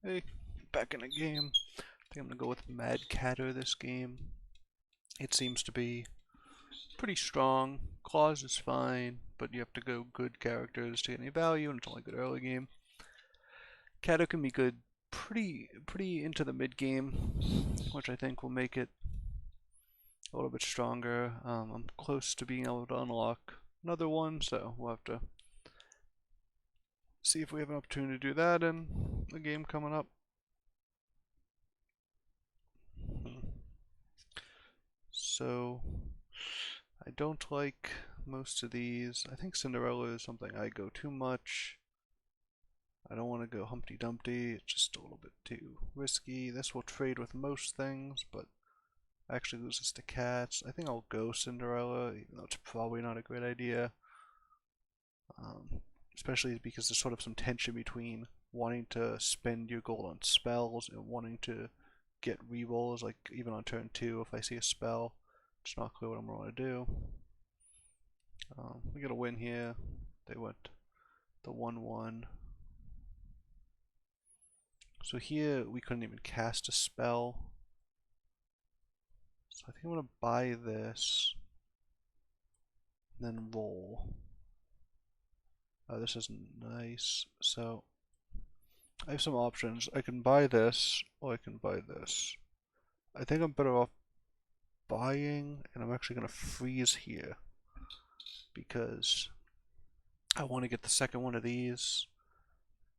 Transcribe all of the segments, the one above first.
Hey, back in the game. I think I'm gonna go with Mad Catter this game. It seems to be pretty strong. Claws is fine, but you have to go good characters to get any value, and it's only good early game. Catter can be good pretty into the mid game, which I think will make it a little bit stronger. I'm close to being able to unlock another one, so we'll have to see if we have an opportunity to do that in the game coming up. So, I don't like most of these. I think Cinderella is something I go too much. I don't want to go Humpty Dumpty, it's just a little bit too risky. This will trade with most things, but actually loses to cats. I think I'll go Cinderella, even though it's probably not a great idea. Especially because there's sort of some tension between wanting to spend your gold on spells and wanting to get rerolls, like even on turn 2 if I see a spell. It's not clear what I'm going to do. We get a win here. They went the 1-1. So here we couldn't even cast a spell. So I think I'm going to buy this. And then roll. Oh, this isn't nice. So I have some options. I can buy this, or I can buy this. I think I'm better off buying, and I'm actually going to freeze here because I want to get the second one of these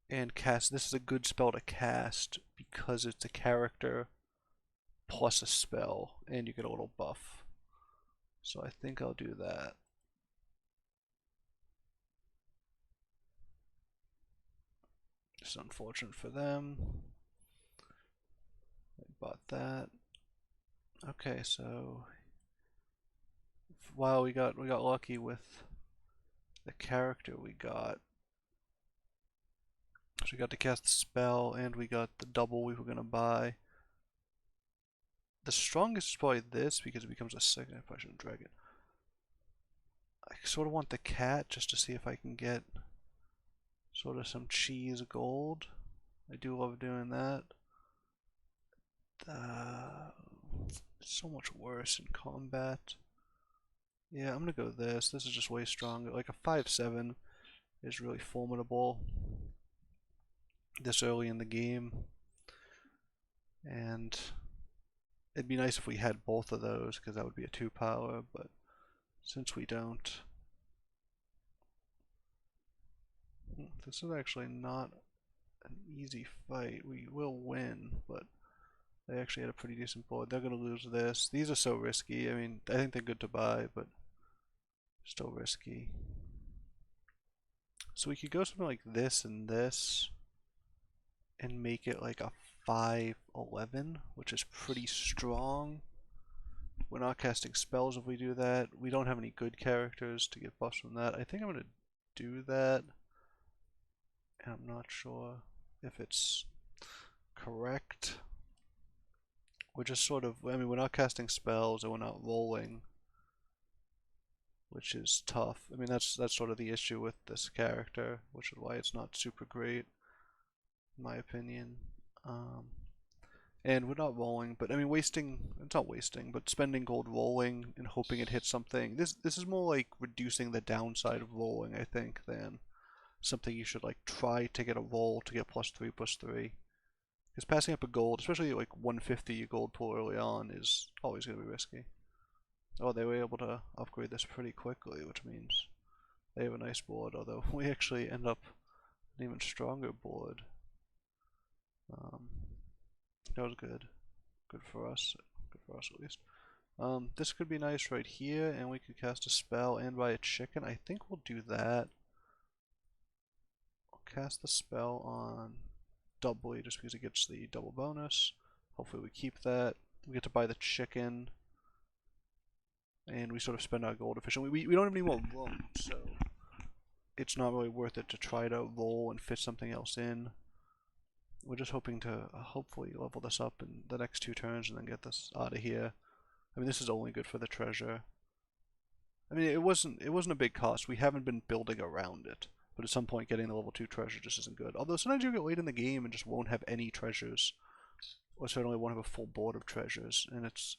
and cast. This is a good spell to cast because it's a character plus a spell, and you get a little buff. So I think I'll do that. It's unfortunate for them. I bought that. Okay, so wow, we got lucky with the character we got. So we got to cast the spell, and we got the double we were gonna buy. The strongest is probably this because it becomes a second. I probably shouldn't drag it. I sort of want the cat just to see if I can get sort of some cheese gold. I do love doing that. It's so much worse in combat. Yeah, I'm gonna go this. This is just way stronger. Like a 5/7 is really formidable this early in the game. And it'd be nice if we had both of those because that would be a 2-power, but since we don't. This is actually not an easy fight. We will win, but they actually had a pretty decent board. They're going to lose this. These are so risky. I mean, I think they're good to buy, but still risky. So we could go something like this and make it like a 5/11, which is pretty strong. We're not casting spells if we do that. We don't have any good characters to get buffs from that. I think I'm going to do that. And I'm not sure if it's correct. We're just sort of, I mean, we're not casting spells and we're not rolling, which is tough. I mean, that's sort of the issue with this character, which is why it's not super great, in my opinion. And we're not rolling, but I mean, it's not wasting, but spending gold rolling and hoping it hits something. This is more like reducing the downside of rolling, I think, than something you should like try to get a roll to get +3/+3. Because passing up a gold, especially like 150 gold pool early on, is always going to be risky. Oh, they were able to upgrade this pretty quickly, which means they have a nice board, although we actually end up an even stronger board. That was good. Good for us. Good for us at least. This could be nice right here, and we could cast a spell and buy a chicken. I think we'll do that. I'll cast the spell on doubly just because it gets the double bonus. Hopefully we keep that. We get to buy the chicken. And we sort of spend our gold efficiently. We don't have any more room, so it's not really worth it to try to roll and fit something else in. We're just hoping to hopefully level this up in the next 2 turns and then get this out of here. I mean, this is only good for the treasure. I mean, it wasn't a big cost. We haven't been building around it. But at some point, getting the level 2 treasure just isn't good. Although sometimes you get late in the game and just won't have any treasures, or certainly won't have a full board of treasures, and it's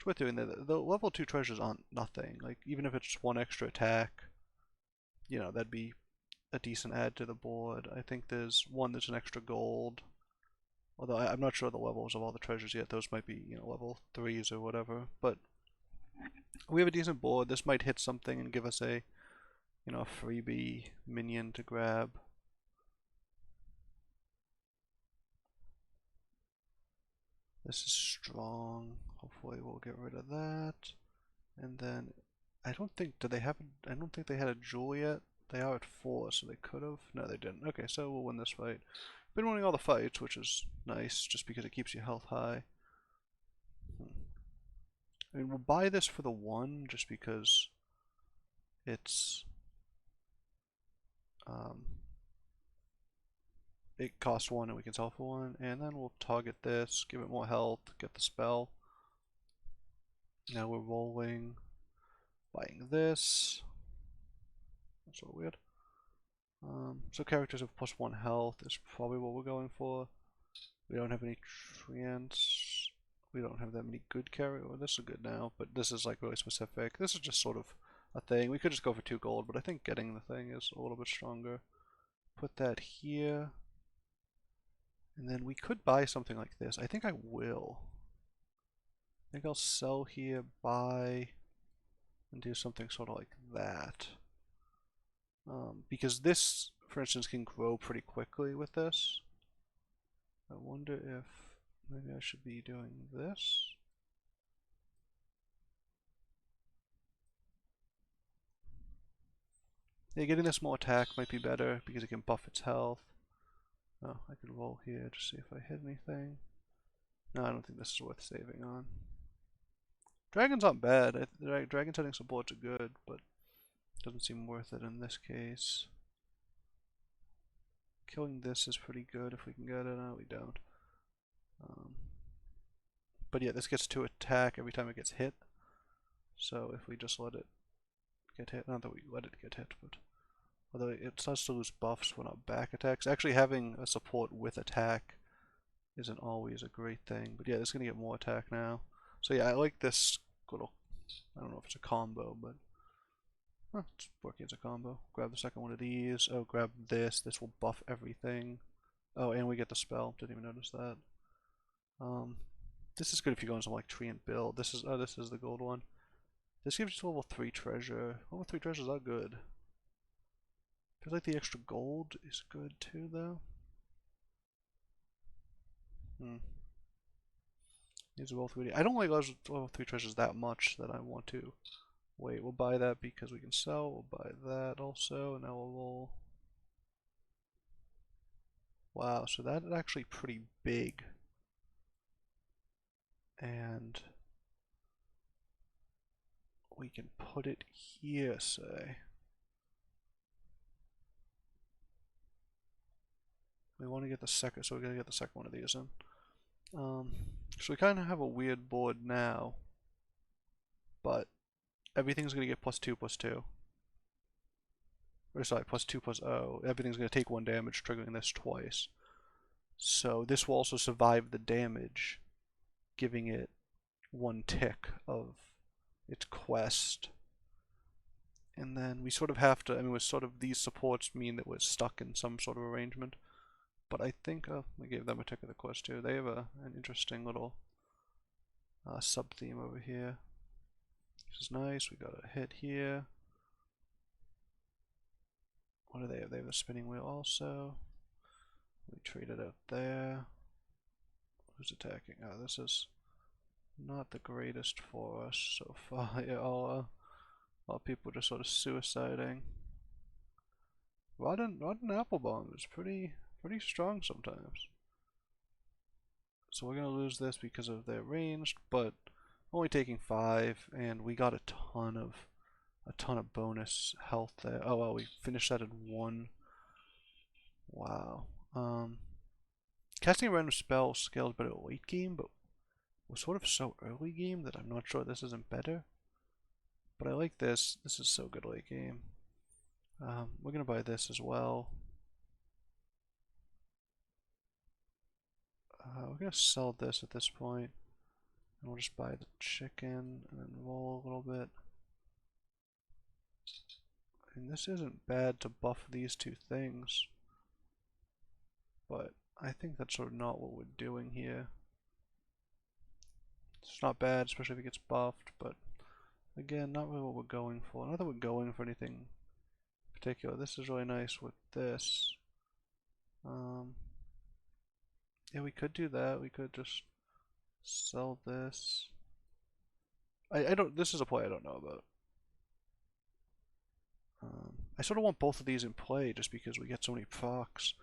worth doing that. The level 2 treasures aren't nothing. Like, even if it's just one extra attack, you know, that'd be a decent add to the board. I think there's an extra gold. Although I'm not sure the levels of all the treasures yet. Those might be, you know, level 3s or whatever. But we have a decent board. This might hit something and give us a, you know, a freebie minion to grab. This is strong. Hopefully we'll get rid of that. And then I don't think they had a jewel yet. They are at 4, so they could have. No, they didn't. Okay, so we'll win this fight. Been winning all the fights, which is nice, just because it keeps your health high. I mean, we'll buy this for the 1, just because it's it costs 1 and we can sell for 1, and then we'll target this, give it more health, get the spell. Now we're rolling, buying this. That's sort of weird. So characters with +1 health is probably what we're going for. We don't have any trance. We don't have that many good characters. Well, this is good now, but this is like really specific. This is just sort of a thing. We could just go for 2 gold, but I think getting the thing is a little bit stronger. Put that here. And then we could buy something like this. I think I will. I think I'll sell here, buy, and do something sort of like that. Because this, for instance, can grow pretty quickly with this. I wonder if maybe I should be doing this. Yeah, getting this more attack might be better because it can buff its health. Oh, I could roll here to see if I hit anything. No, I don't think this is worth saving on. Dragons aren't bad. Dragon setting supports are good, but it doesn't seem worth it in this case. Killing this is pretty good if we can get it. No, we don't. But yeah, this gets to attack every time it gets hit. So if we just let it get hit, not that we let it get hit, but although it starts to lose buffs when our back attacks. Actually having a support with attack isn't always a great thing. But yeah, this is going to get more attack now. So yeah, I like this little, I don't know if it's a combo, but it's working as a combo. Grab the second one of these. Oh, grab this. This will buff everything. Oh, and we get the spell. Didn't even notice that. This is good if you go on some like tree and build. This is the gold one. This gives you level 3 treasure. Level 3 treasures are good. I feel like the extra gold is good too, though. These are both really. I don't like level 3 treasures that much that I want to. Wait, we'll buy that because we can sell. We'll buy that also, and now we'll roll. Wow, so that is actually pretty big. And we can put it here, say. We want to get the second, so we're going to get the second one of these in. So we kind of have a weird board now, but everything's going to get +2/+2. Or sorry, +2/+0. Everything's going to take 1 damage, triggering this twice. So this will also survive the damage, giving it 1 tick of its quest. And then we sort of have to, I mean, these supports mean that we're stuck in some sort of arrangement. But I think, we gave them a tick of the quest too. They have an interesting little sub-theme over here. This is nice. We got a hit here. What do they have? They have a spinning wheel also. We trade it out there. Who's attacking? Oh, this is not the greatest for us so far. Yeah, all people just sort of suiciding. Rotten apple bomb is pretty strong sometimes. So we're gonna lose this because of their ranged, but only taking 5, and we got a ton of bonus health there. Oh well, we finished that in 1. Wow. Casting a random spell scales better late game, but was sort of so early game that I'm not sure this isn't better. But I like this. This is so good late game. We're gonna buy this as well. We're gonna sell this at this point, and we'll just buy the chicken and then roll a little bit. And this isn't bad to buff these two things, but I think that's sort of not what we're doing here. It's not bad, especially if it gets buffed, but again, not really what we're going for. Not that we're going for anything particular. This is really nice with this. Yeah, we could do that. We could just sell this. I don't. This is a play I don't know about. I sort of want both of these in play just because we get so many procs.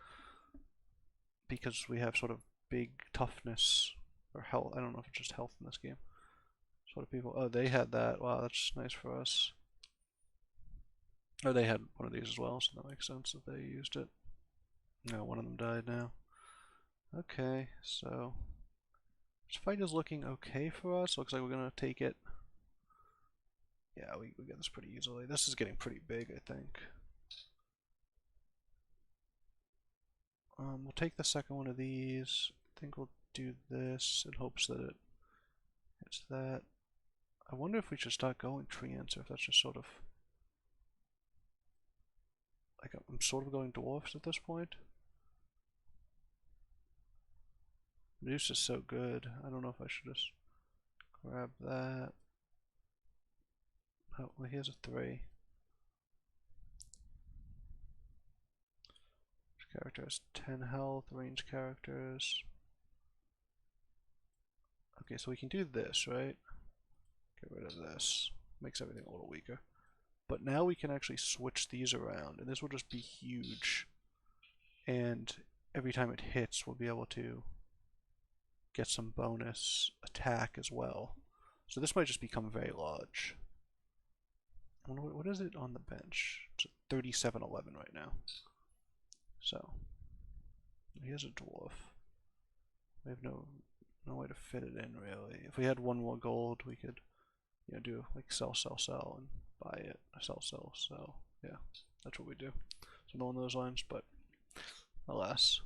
Because we have sort of big toughness or health. I don't know if it's just health in this game. Sort of people. Oh, they had that. Wow, that's nice for us. Or they had one of these as well, so that makes sense that they used it. No, one of them died now. Okay, so this fight is looking okay for us. Looks like we're gonna take it. Yeah, we get this pretty easily. This is getting pretty big, I think. We'll take the second one of these. I think we'll do this in hopes that it hits that. I wonder if we should start going tree ants, or if that's just sort of like I'm sort of going dwarfs at this point. Reduce is so good. I don't know if I should just grab that. Oh, well, here's a 3. Each character has 10 health, range characters. Okay, so we can do this, right? Get rid of this. Makes everything a little weaker. But now we can actually switch these around, and this will just be huge. And every time it hits, we'll be able to get some bonus attack as well. So this might just become very large. What is it on the bench? It's at 3711 right now. So here's a dwarf. We have no way to fit it in really. If we had one more gold, we could, you know, do like sell, and buy it. Sell. Yeah, that's what we do. Something along those lines, but alas.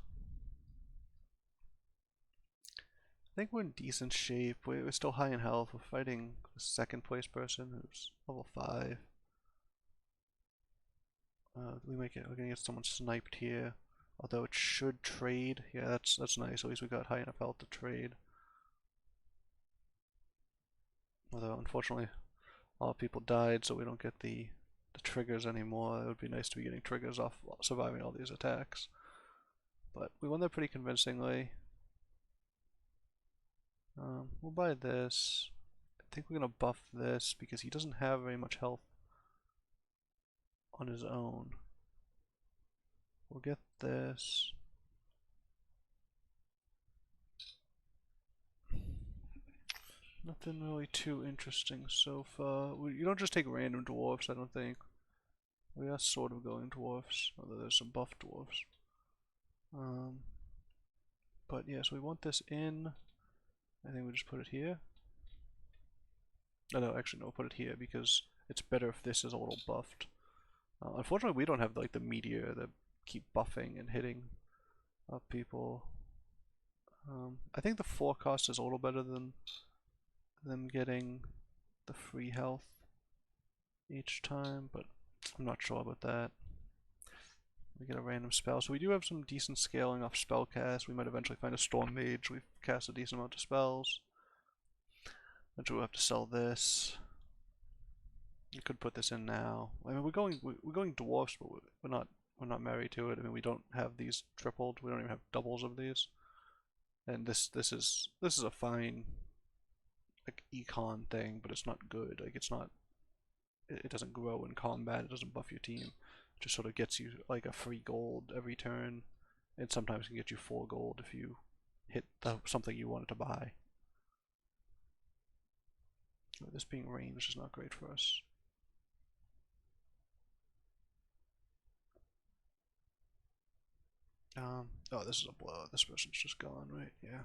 I think we're in decent shape. We're still high in health. We're fighting the second place person who's level 5. We're gonna get someone sniped here. Although it should trade. Yeah, that's nice. At least we got high enough health to trade. Although unfortunately a lot of people died, so we don't get the triggers anymore. It would be nice to be getting triggers off surviving all these attacks. But we won that pretty convincingly. We'll buy this. I think we're gonna buff this because he doesn't have very much health on his own. We'll get this. Nothing really too interesting so far. You don't just take random dwarfs, I don't think. We are sort of going dwarfs, although there's some buff dwarfs. But yeah, so we want this in. I think we just put it here. No, actually, no, we'll put it here because it's better if this is a little buffed. Unfortunately, we don't have like the meteor that keep buffing and hitting up people. I think the forecast is a little better than them getting the free health each time, but I'm not sure about that. We get a random spell, so we do have some decent scaling off spell cast. We might eventually find a storm mage. We've cast a decent amount of spells. Eventually we'll have to sell this. You could put this in now. I mean, we're going dwarfs, but we're not married to it. I mean, we don't have these tripled. We don't even have doubles of these. And this is a fine like econ thing, but it's not good. Like it's not. It doesn't grow in combat. It doesn't buff your team. It just sort of gets you like a free gold every turn, and sometimes can get you 4 gold if you hit something you wanted to buy. This being ranged is not great for us. Oh, this is a blowout. This person's just gone, right? Yeah.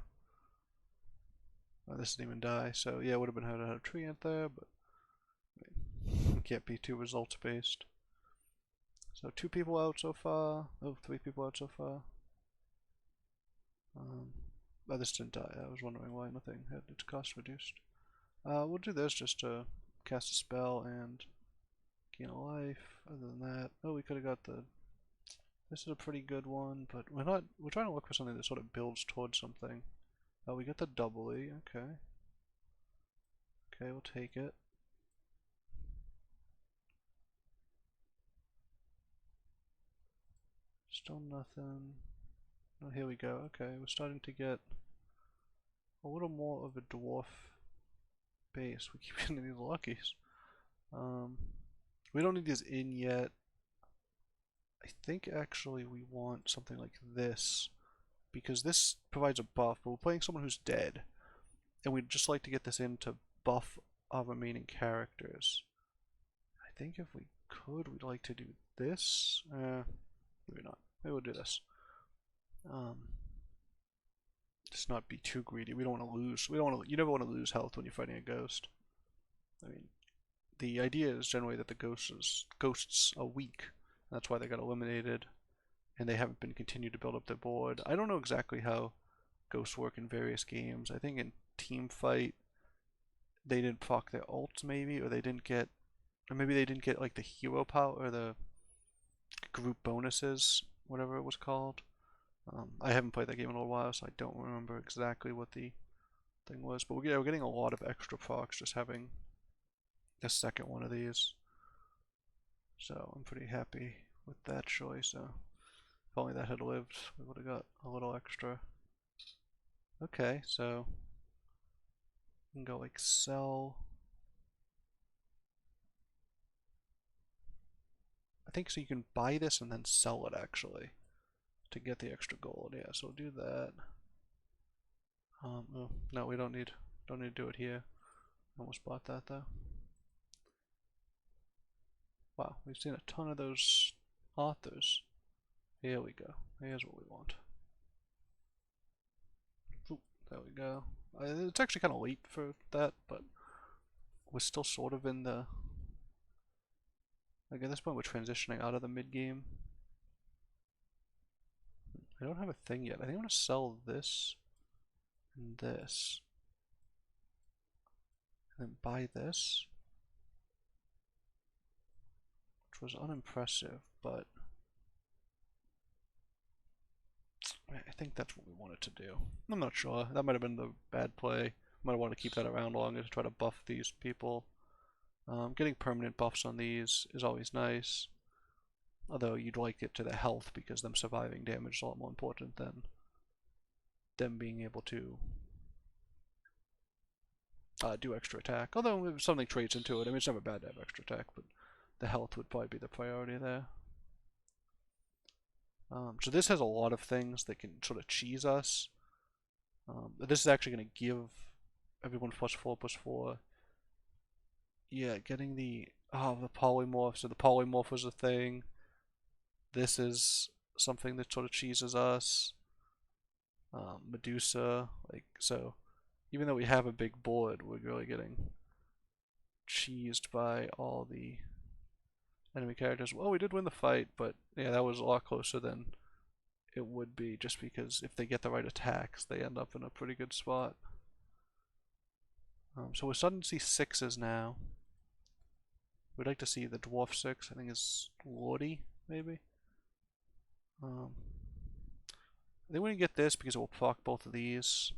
Oh, this didn't even die, so yeah, it would have been hard to have a treant there, but I mean, it can't be too results based. So 2 people out so far. Oh, 3 people out so far. Oh, this didn't die. I was wondering why nothing had its cost reduced. We'll do this just to cast a spell and gain a life. Other than that, oh, we could have got the. This is a pretty good one, but we're not. We're trying to look for something that sort of builds towards something. Oh, we got the doubly. Okay. Okay, we'll take it. Still nothing. Oh, here we go. Okay, we're starting to get a little more of a dwarf base. We keep getting these luckies. We don't need these in yet. I think actually we want something like this because this provides a buff, but we're playing someone who's dead, and we'd just like to get this in to buff our remaining characters. I think if we could, we'd like to do this. Maybe not. Maybe we'll do this. Just not be too greedy. We don't want to lose. We don't want to. You never want to lose health when you're fighting a ghost. I mean, the idea is generally that the ghosts are weak. That's why they got eliminated, and they haven't been continued to build up their board. I don't know exactly how ghosts work in various games. I think in team fight they didn't proc their ults maybe, or they didn't get, or maybe they didn't get like the hero power or the group bonuses, whatever it was called. I haven't played that game in a little while, so I don't remember exactly what the thing was. But we're getting a lot of extra procs just having the second one of these. So I'm pretty happy with that choice. If only that had lived, we would have got a little extra. Okay, so we can go like sell. I think so you can buy this and then sell it actually to get the extra gold. Yeah, so we'll do that. Oh, no, we don't need to do it here. Almost bought that though. Wow, we've seen a ton of those authors. Here we go. Here's what we want. Ooh, there we go. It's actually kind of late for that, but we're still sort of in the. Like at this point, we're transitioning out of the mid game. I don't have a thing yet. I think I'm gonna sell this and this, and then buy this, which was unimpressive, but I think that's what we wanted to do. I'm not sure. That might have been the bad play. Might want to keep that around longer to try to buff these people. Getting permanent buffs on these is always nice. Although you'd like it to the health because them surviving damage is a lot more important than them being able to do extra attack. Although if something trades into it, I mean it's never bad to have extra attack, but the health would probably be the priority there. So this has a lot of things that can sort of cheese us. This is actually going to give everyone +4/+4. Yeah, getting the polymorph. So the polymorph was a thing. This is something that sort of cheeses us. Medusa, like so. Even though we have a big board, we're really getting cheesed by all the enemy characters. Well, we did win the fight, but yeah, that was a lot closer than it would be just because if they get the right attacks, they end up in a pretty good spot. So we're starting to see 6s now. We'd like to see the dwarf 6, I think is Lordy, maybe. I think we can get this because it will proc both of these.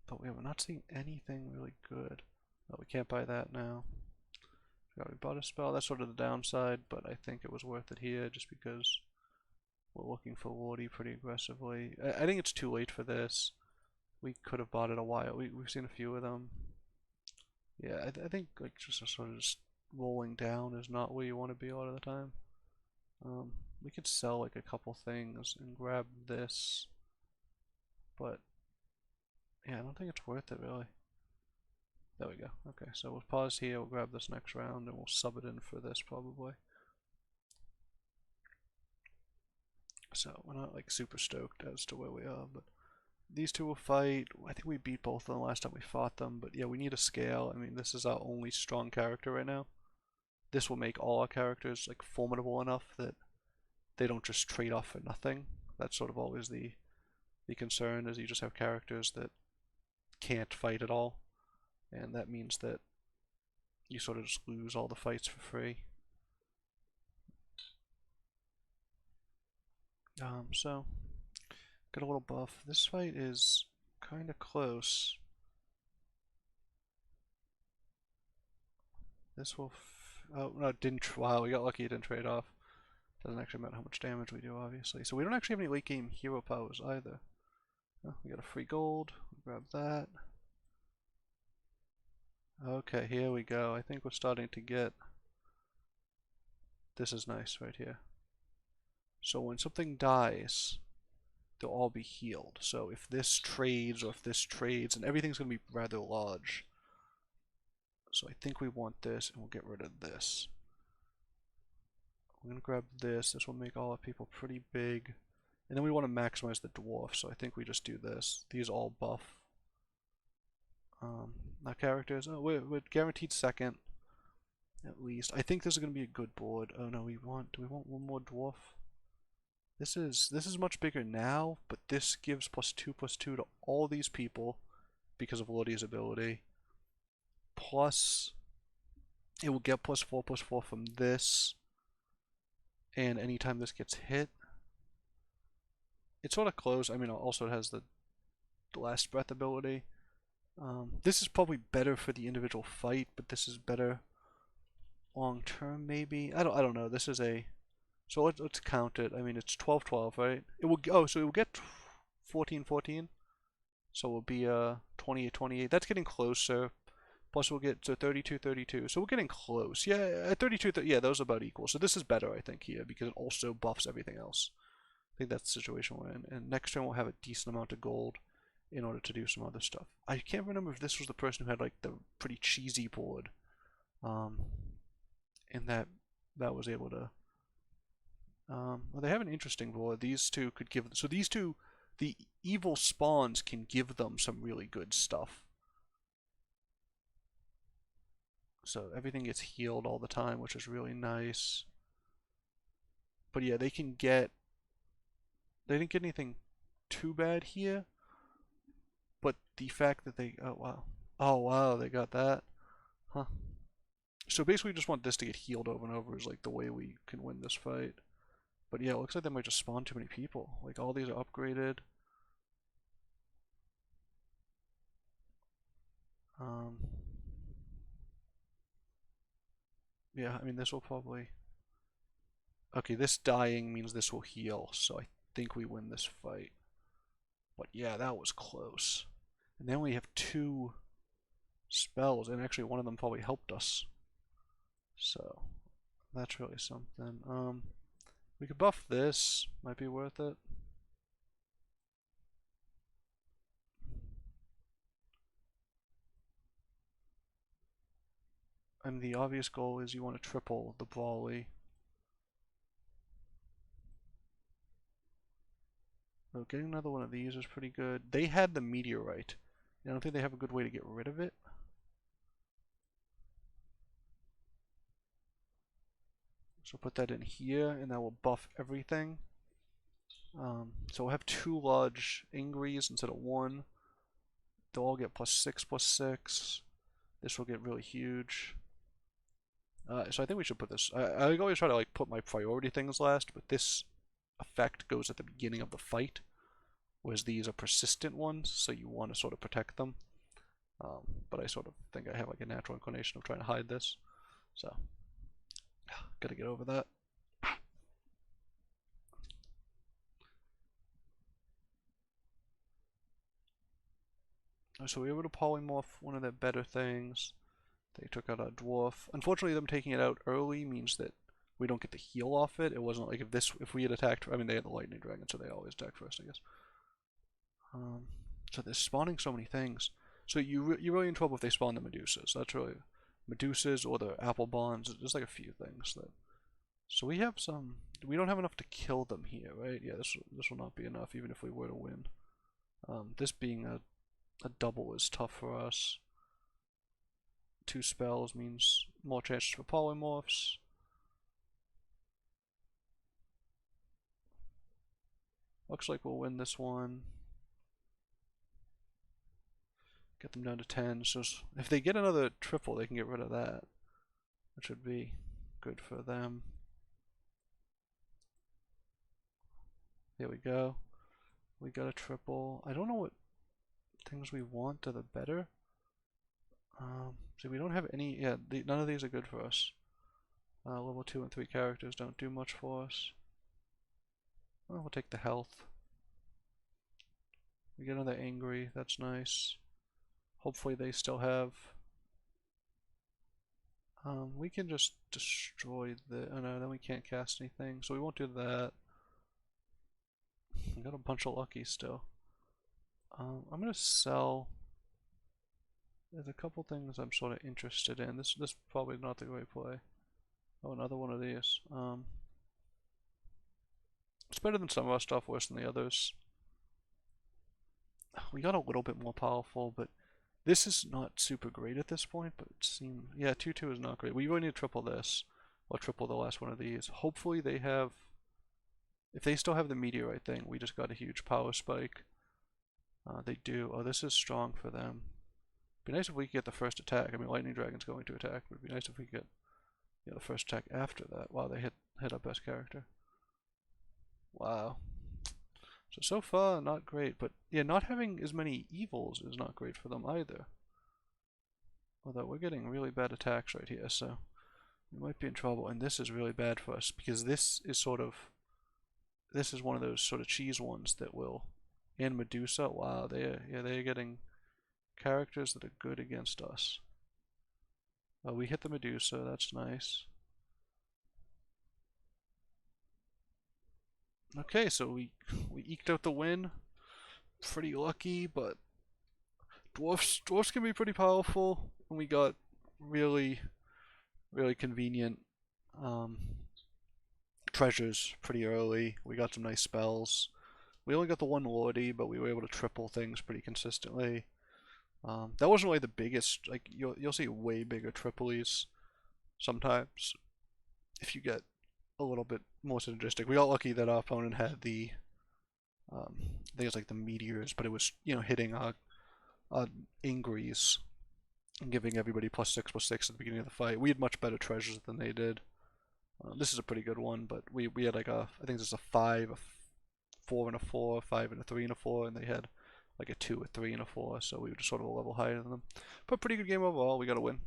But we're not seeing anything really good. Oh, we can't buy that now. We bought a spell. That's sort of the downside, but I think it was worth it here just because we're looking for Lordy pretty aggressively. I think it's too late for this. We could have bought it a while. We've seen a few of them. Yeah, I think like just sort of just rolling down is not where you want to be a lot of the time. We could sell like a couple things and grab this, but yeah, I don't think it's worth it really. There we go. Okay, so we'll pause here, we'll grab this next round, and we'll sub it in for this probably. So we're not like super stoked as to where we are, but these two will fight. I think we beat both of them last time we fought them, but yeah, we need a scale. I mean, this is our only strong character right now. this will make all our characters like formidable enough that they don't just trade off for nothing. That's sort of always the concern, is you just have characters that can't fight at all, and that means that you sort of just lose all the fights for free. So get a little buff. This fight is kind of close. This will. Oh no, it didn't. Wow, we got lucky. It didn't trade off. Doesn't actually matter how much damage we do, obviously. So we don't actually have any late game hero powers either. Oh, we got a free gold. We'll grab that. Okay, here we go. I think we're starting to get. This is nice right here. So when something dies, they'll all be healed. So if this trades or if this trades, and everything's going to be rather large. So I think we want this, and we'll get rid of this. I'm going to grab this. This will make all our people pretty big. And then we want to maximize the dwarf, so I think we just do this. These all buff. Our characters, oh, we're guaranteed second, at least. I think this is going to be a good board. Oh no, do we want one more dwarf? This is much bigger now, but this gives +2/+2 to all these people because of Lodi's ability. Plus, it will get +4/+4 from this, and anytime this gets hit, it's sort of close. I mean, also it has the last breath ability. This is probably better for the individual fight, but this is better long term, maybe. I don't know. This is a. So let's count it. I mean, it's 12/12, right? It will. So it will get 14/14. So it will be 28/28. That's getting closer. Plus we'll get to 32/32. So we're getting close. Yeah, at 32. Yeah, those are about equal. So this is better, I think, here because it also buffs everything else. I think that's the situation we're in. And next turn we'll have a decent amount of gold in order to do some other stuff. I can't remember if this was the person who had like the pretty cheesy board, and that was able to. Well, they have an interesting board. These two could give. So these two, the evil spawns can give them some really good stuff. So everything gets healed all the time, which is really nice. But yeah, they can get. They didn't get anything too bad here. But the fact that they. Oh wow, they got that. Huh. So basically, we just want this to get healed over and over is like the way we can win this fight. But yeah, it looks like they might just spawn too many people. Like all these are upgraded. Yeah, I mean this will probably. Okay, this dying means this will heal, so I think we win this fight. But yeah, that was close. And then we have 2 spells, and actually one of them probably helped us. So that's really something. We could buff this, might be worth it. And the obvious goal is you want to triple the Brawly. So getting another one of these is pretty good. They had the meteorite. I don't think they have a good way to get rid of it. So put that in here, and that will buff everything. So we'll have 2 large Ingries instead of 1. They'll all get +6/+6. This will get really huge. So I think we should put this. I always try to like put my priority things last, but this effect goes at the beginning of the fight, whereas these are persistent ones, so you want to sort of protect them. But I sort of think I have like a natural inclination of trying to hide this, so gotta get over that. So we were able to polymorph one of their better things. They took out our dwarf. Unfortunately, them taking it out early means that we don't get the heal off it. It wasn't like if we had attacked. I mean, they had the lightning dragon, so they always attack first, I guess. So they're spawning so many things. So you're really in trouble if they spawn the Medusas. That's really Medusas or the apple bonds. There's like a few things that. So we have some. We don't have enough to kill them here, right? Yeah, this will not be enough, even if we were to win. This being a double is tough for us. 2 spells means more chances for polymorphs. Looks like we'll win this one. Get them down to 10. So if they get another triple, they can get rid of that. Which would be good for them. Here we go. We got a triple. I don't know what things we want to the better. See, we don't have any. Yeah, none of these are good for us. Level 2 and 3 characters don't do much for us. Well, we'll take the health. We get another angry. That's nice. Hopefully they still have. We can just destroy the. Oh no, then we can't cast anything, so we won't do that. We got a bunch of lucky still. I'm gonna sell. There's a couple things I'm sort of interested in. This probably not the right play. Oh, another one of these. It's better than some of our stuff, worse than the others. We got a little bit more powerful, but this is not super great at this point. But it seems, yeah, 2-2 is not great. We really need to triple this, or triple the last one of these. Hopefully they have. If they still have the meteorite thing, we just got a huge power spike. They do. Oh, this is strong for them. Be nice if we could get the first attack. I mean, Lightning Dragon's going to attack. It would be nice if we could get the first attack after that. Wow, they hit our best character. Wow. So far, not great. But yeah, not having as many evils is not great for them either. Although we're getting really bad attacks right here, so we might be in trouble. And this is really bad for us because this is sort of. This is one of those sort of cheese ones that will. And Medusa. Wow, they're getting characters that are good against us. We hit the Medusa, that's nice. Okay, so we eked out the win. Pretty lucky, but dwarfs can be pretty powerful. And we got really convenient treasures pretty early. We got some nice spells. We only got the one Lordy, but we were able to triple things pretty consistently. That wasn't really the biggest. Like you'll see way bigger triplies sometimes if you get a little bit more synergistic. We got lucky that our opponent had the I think it's like the meteors, but it was hitting our angries and giving everybody +6/+6 at the beginning of the fight. We had much better treasures than they did. This is a pretty good one, but we had like I think this is a 5, a 4 and a 4, 5 and a 3 and a 4, and they had like a 2, a 3, and a 4, so we were just sort of a level higher than them. But pretty good game overall. We got a win.